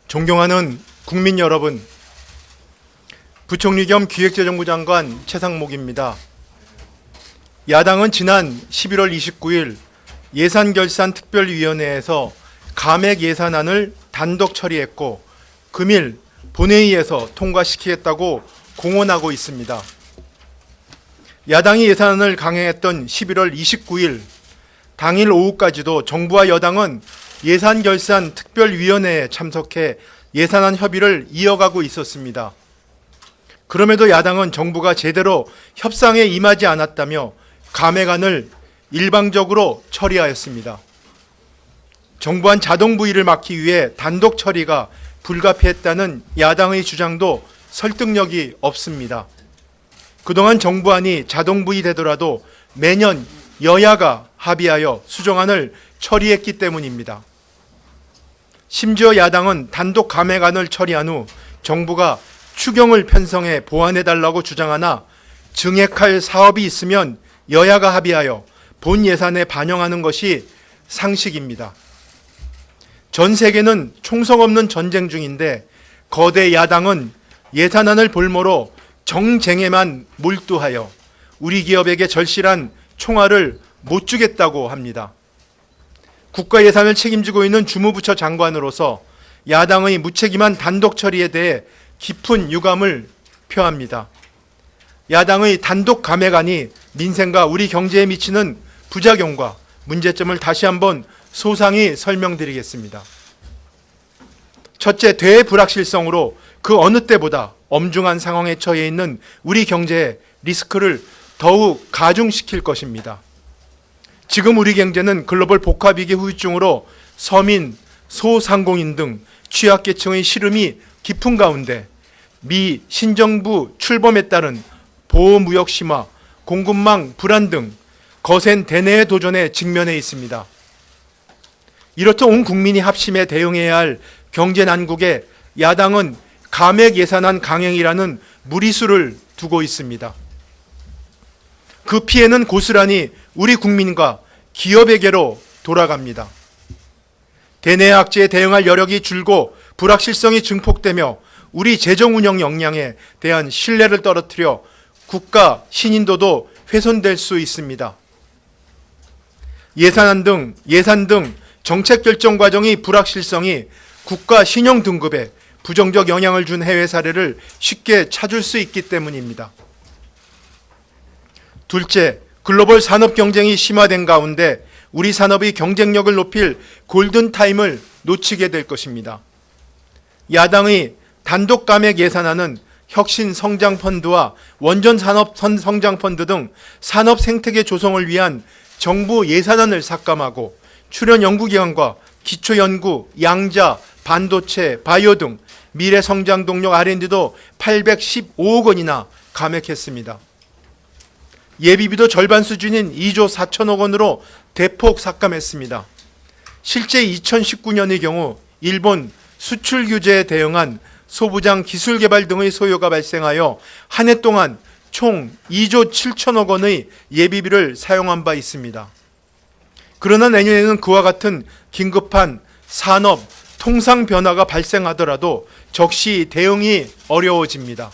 존경하는 국민 여러분, 부총리 겸 기획재정부 장관 최상목입니다. 야당은 지난 11월 29일 예산결산특별위원회에서 감액 예산안을 단독 처리했고 금일 본회의에서 통과시키겠다고 공언하고 있습니다. 야당이 예산안을 강행했던 11월 29일 당일 오후까지도 정부와 여당은 예산결산특별위원회에 참석해 예산안 협의를 이어가고 있었습니다. 그럼에도 야당은 정부가 제대로 협상에 임하지 않았다며 감액안을 일방적으로 처리하였습니다. 정부안 자동부의를 막기 위해 단독 처리가 불가피했다는 야당의 주장도 설득력이 없습니다. 그동안 정부안이 자동부의 되더라도 매년 여야가 합의하여 수정안을 처리했기 때문입니다. 심지어 야당은 단독 감액안을 처리한 후 정부가 추경을 편성해 보완해달라고 주장하나 증액할 사업이 있으면 여야가 합의하여 본 예산에 반영하는 것이 상식입니다. 전 세계는 총성 없는 전쟁 중인데 거대 야당은 예산안을 볼모로 정쟁에만 몰두하여 우리 기업에게 절실한 총알을 못 주겠다고 합니다. 국가 예산을 책임지고 있는 주무부처 장관으로서 야당의 무책임한 단독 처리에 대해 깊은 유감을 표합니다. 야당의 단독 감액안이 민생과 우리 경제에 미치는 부작용과 문제점을 다시 한번 소상히 설명드리겠습니다. 첫째, 대불확실성으로 그 어느 때보다 엄중한 상황에 처해 있는 우리 경제의 리스크를 더욱 가중시킬 것입니다. 지금 우리 경제는 글로벌 복합위기 후유증으로 서민, 소상공인 등 취약계층의 시름이 깊은 가운데 미 신정부 출범에 따른 보호무역 심화, 공급망 불안 등 거센 대내의 도전에 직면해 있습니다. 이렇듯 온 국민이 합심해 대응해야 할 경제 난국에 야당은 감액 예산안 강행이라는 무리수를 두고 있습니다. 그 피해는 고스란히 우리 국민과 기업에게로 돌아갑니다. 대내 악재에 대응할 여력이 줄고 불확실성이 증폭되며 우리 재정 운영 역량에 대한 신뢰를 떨어뜨려 국가 신인도도 훼손될 수 있습니다. 예산 등 정책 결정 과정의 불확실성이 국가 신용 등급에 부정적 영향을 준 해외 사례를 쉽게 찾을 수 있기 때문입니다. 둘째, 글로벌 산업 경쟁이 심화된 가운데 우리 산업의 경쟁력을 높일 골든타임을 놓치게 될 것입니다. 야당의 단독 감액 예산안은 혁신성장펀드와 원전산업성장펀드 등 산업 생태계 조성을 위한 정부 예산안을 삭감하고 출연 연구기관과 기초연구, 양자, 반도체, 바이오 등 미래성장 동력 R&D도 815억 원이나 감액했습니다. 예비비도 절반 수준인 2조 4천억 원으로 대폭 삭감했습니다. 실제 2019년의 경우 일본 수출 규제에 대응한 소부장 기술개발 등의 소요가 발생하여 한 해 동안 총 2조 7천억 원의 예비비를 사용한 바 있습니다. 그러나 내년에는 그와 같은 긴급한 산업, 통상 변화가 발생하더라도 적시 대응이 어려워집니다.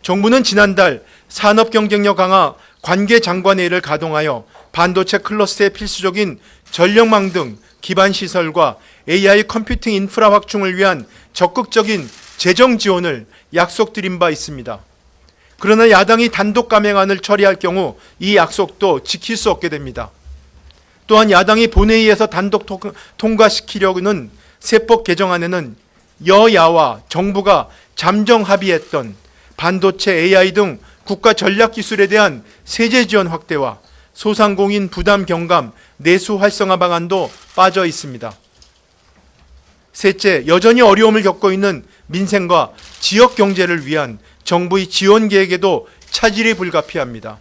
정부는 지난달 산업 경쟁력 강화 관계장관회의를 가동하여 반도체 클러스터에 필수적인 전력망 등 기반시설과 AI 컴퓨팅 인프라 확충을 위한 적극적인 재정 지원을 약속드린 바 있습니다. 그러나 야당이 단독 감액안을 처리할 경우 이 약속도 지킬 수 없게 됩니다. 또한 야당이 본회의에서 단독 통과시키려는 세법 개정안에는 여야와 정부가 잠정 합의했던 반도체 AI 등 국가 전략 기술에 대한 세제 지원 확대와 소상공인 부담 경감 내수 활성화 방안도 빠져 있습니다. 셋째, 여전히 어려움을 겪고 있는 민생과 지역 경제를 위한 정부의 지원 계획에도 차질이 불가피합니다.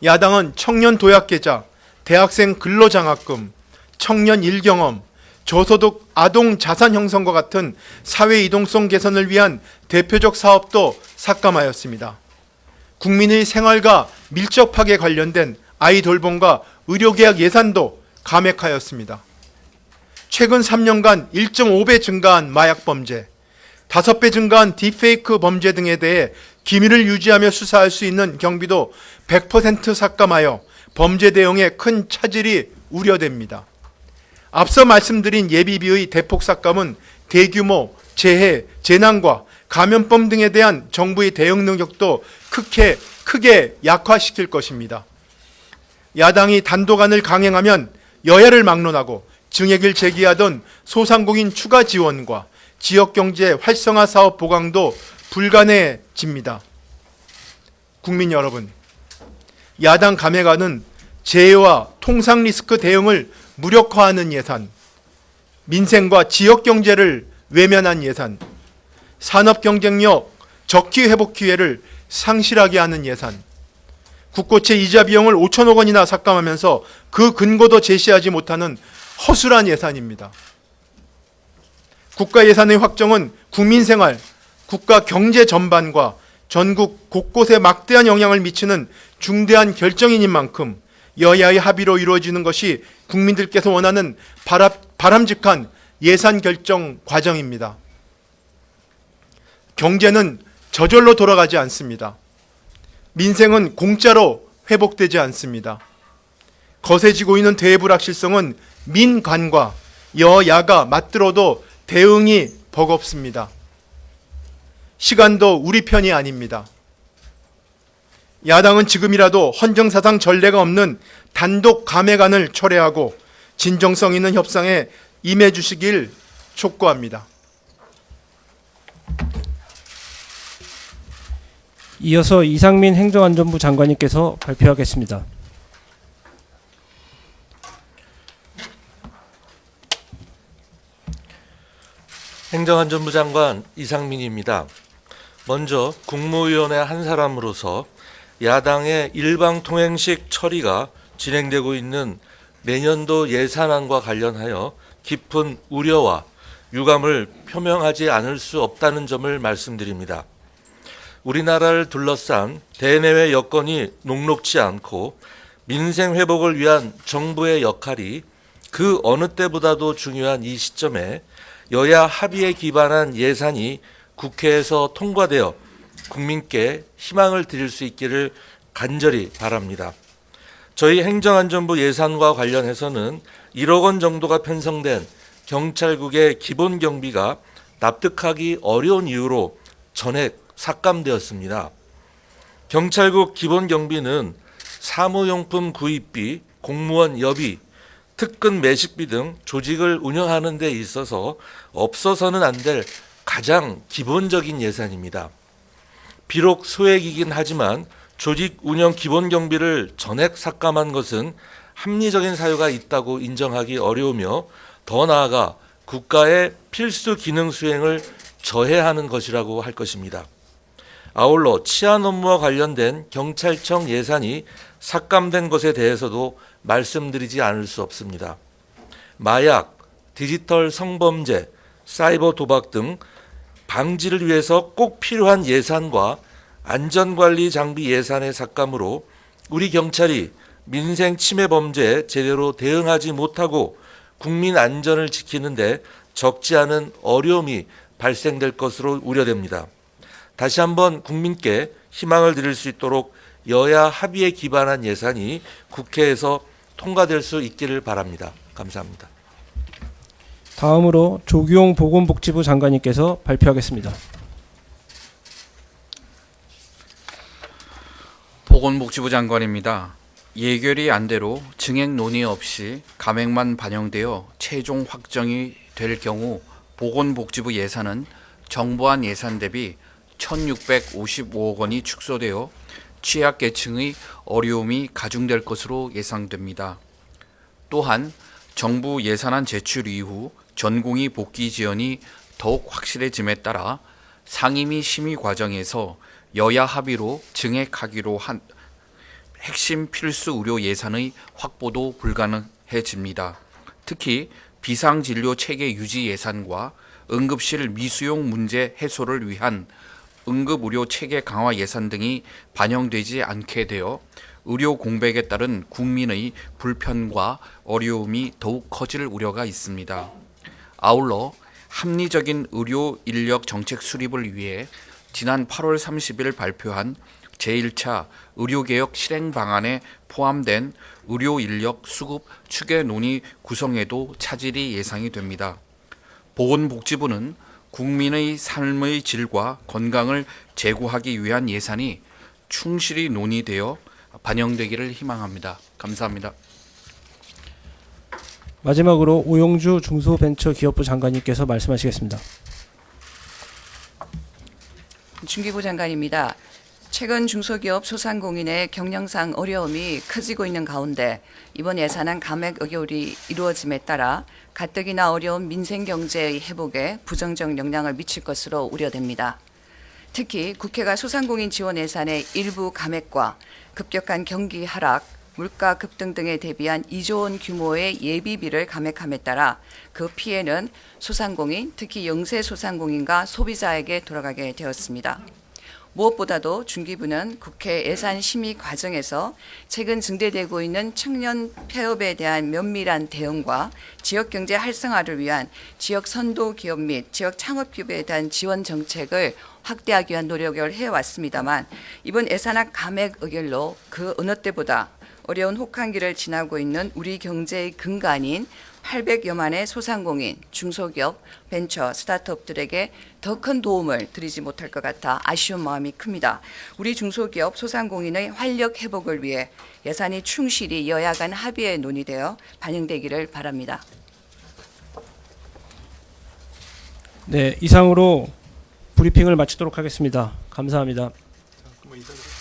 야당은 청년 도약계좌, 대학생 근로장학금, 청년 일경험, 저소득 아동 자산 형성과 같은 사회 이동성 개선을 위한 대표적 사업도 삭감하였습니다. 국민의 생활과 밀접하게 관련된 아이 돌봄과 의료계약 예산도 감액하였습니다. 최근 3년간 1.5배 증가한 마약 범죄, 5배 증가한 딥페이크 범죄 등에 대해 기밀을 유지하며 수사할 수 있는 경비도 100% 삭감하여 범죄 대응에 큰 차질이 우려됩니다. 앞서 말씀드린 예비비의 대폭 삭감은 대규모 재해, 재난과 감염병 등에 대한 정부의 대응 능력도 크게 약화시킬 것입니다. 야당이 단독안을 강행하면 여야를 막론하고 증액을 제기하던 소상공인 추가 지원과 지역경제 활성화 사업 보강도 불가능해집니다. 국민 여러분, 야당 감액안은 재해와 통상 리스크 대응을 무력화하는 예산, 민생과 지역경제를 외면한 예산, 산업 경쟁력 적기 회복 기회를 상실하게 하는 예산, 국고채 이자 비용을 5천억 원이나 삭감하면서 그 근거도 제시하지 못하는 허술한 예산입니다. 국가 예산의 확정은 국민 생활, 국가 경제 전반과 전국 곳곳에 막대한 영향을 미치는 중대한 결정인 만큼 여야의 합의로 이루어지는 것이 국민들께서 원하는 바람직한 예산 결정 과정입니다. 경제는 저절로 돌아가지 않습니다. 민생은 공짜로 회복되지 않습니다. 거세지고 있는 대외 불확실성은 민간과 여야가 맞들어도 대응이 버겁습니다. 시간도 우리 편이 아닙니다. 야당은 지금이라도 헌정사상 전례가 없는 단독 감액안을 철회하고 진정성 있는 협상에 임해 주시길 촉구합니다. 이어서 이상민 행정안전부 장관님께서 발표하겠습니다. 행정안전부 장관 이상민입니다. 먼저 국무위원회 한 사람으로서 야당의 일방통행식 처리가 진행되고 있는 내년도 예산안과 관련하여 깊은 우려와 유감을 표명하지 않을 수 없다는 점을 말씀드립니다. 우리나라를 둘러싼 대내외 여건이 녹록지 않고 민생 회복을 위한 정부의 역할이 그 어느 때보다도 중요한 이 시점에 여야 합의에 기반한 예산이 국회에서 통과되어 국민께 희망을 드릴 수 있기를 간절히 바랍니다. 저희 행정안전부 예산과 관련해서는 1억 원 정도가 편성된 경찰국의 기본 경비가 납득하기 어려운 이유로 전액 삭감되었습니다. 경찰국 기본 경비는 사무용품 구입비, 공무원 여비, 특근 매식비 등 조직을 운영하는 데 있어서 없어서는 안 될 가장 기본적인 예산입니다. 비록 소액이긴 하지만 조직 운영 기본 경비를 전액 삭감한 것은 합리적인 사유가 있다고 인정하기 어려우며 더 나아가 국가의 필수 기능 수행을 저해하는 것이라고 할 것입니다. 아울러 치안 업무와 관련된 경찰청 예산이 삭감된 것에 대해서도 말씀드리지 않을 수 없습니다. 마약, 디지털 성범죄, 사이버 도박 등 방지를 위해서 꼭 필요한 예산과 안전관리 장비 예산의 삭감으로 우리 경찰이 민생 침해 범죄에 제대로 대응하지 못하고 국민 안전을 지키는데 적지 않은 어려움이 발생될 것으로 우려됩니다. 다시 한번 국민께 희망을 드릴 수 있도록 여야 합의에 기반한 예산이 국회에서 통과될 수 있기를 바랍니다. 감사합니다. 다음으로 조규용 보건복지부 장관님께서 발표하겠습니다. 보건복지부 장관입니다. 예결위 안대로 증액 논의 없이 감액만 반영되어 최종 확정이 될 경우 보건복지부 예산은 정부안 예산 대비 1,655억 원이 축소되어 취약계층의 어려움이 가중될 것으로 예상됩니다. 또한 정부 예산안 제출 이후 전공의 복귀 지원이 더욱 확실해짐에 따라 상임위 심의 과정에서 여야 합의로 증액하기로 한 핵심 필수 의료 예산의 확보도 불가능해집니다. 특히 비상진료 체계 유지 예산과 응급실 미수용 문제 해소를 위한 응급의료 체계 강화 예산 등이 반영되지 않게 되어 의료 공백에 따른 국민의 불편과 어려움이 더욱 커질 우려가 있습니다. 아울러 합리적인 의료 인력 정책 수립을 위해 지난 8월 30일 발표한 제1차 의료개혁 실행 방안에 포함된 의료 인력 수급 추계 논의 구성에도 차질이 예상이 됩니다. 보건복지부는 국민의 삶의 질과 건강을 제고하기 위한 예산이 충실히 논의되어 반영되기를 희망합니다. 감사합니다. 마지막으로 오용주 중소벤처기업부 장관님께서 말씀하시겠습니다. 중기부 장관입니다. 최근 중소기업 소상공인의 경영상 어려움이 커지고 있는 가운데 이번 예산안 감액 의결이 이루어짐에 따라 가뜩이나 어려운 민생경제의 회복에 부정적 영향을 미칠 것으로 우려됩니다. 특히 국회가 소상공인 지원 예산의 일부 감액과 급격한 경기 하락, 물가 급등 등에 대비한 2조 원 규모의 예비비를 감액함에 따라 그 피해는 소상공인, 특히 영세 소상공인과 소비자에게 돌아가게 되었습니다. 무엇보다도 중기부는 국회 예산 심의 과정에서 최근 증대되고 있는 청년 폐업에 대한 면밀한 대응과 지역경제 활성화를 위한 지역 선도 기업 및 지역 창업 기업에 대한 지원 정책을 확대하기 위한 노력을 해왔습니다만 이번 예산안 감액 의결로 그 어느 때보다 어려운 혹한기를 지나고 있는 우리 경제의 근간인 800여만의 소상공인, 중소기업, 벤처, 스타트업들에게 더 큰 도움을 드리지 못할 것 같아 아쉬운 마음이 큽니다. 우리 중소기업, 소상공인의 활력 회복을 위해 예산이 충실히 여야 간 합의에 논의되어 반영되기를 바랍니다. 네, 이상으로 브리핑을 마치도록 하겠습니다. 감사합니다. 뭐 인사드릴까요?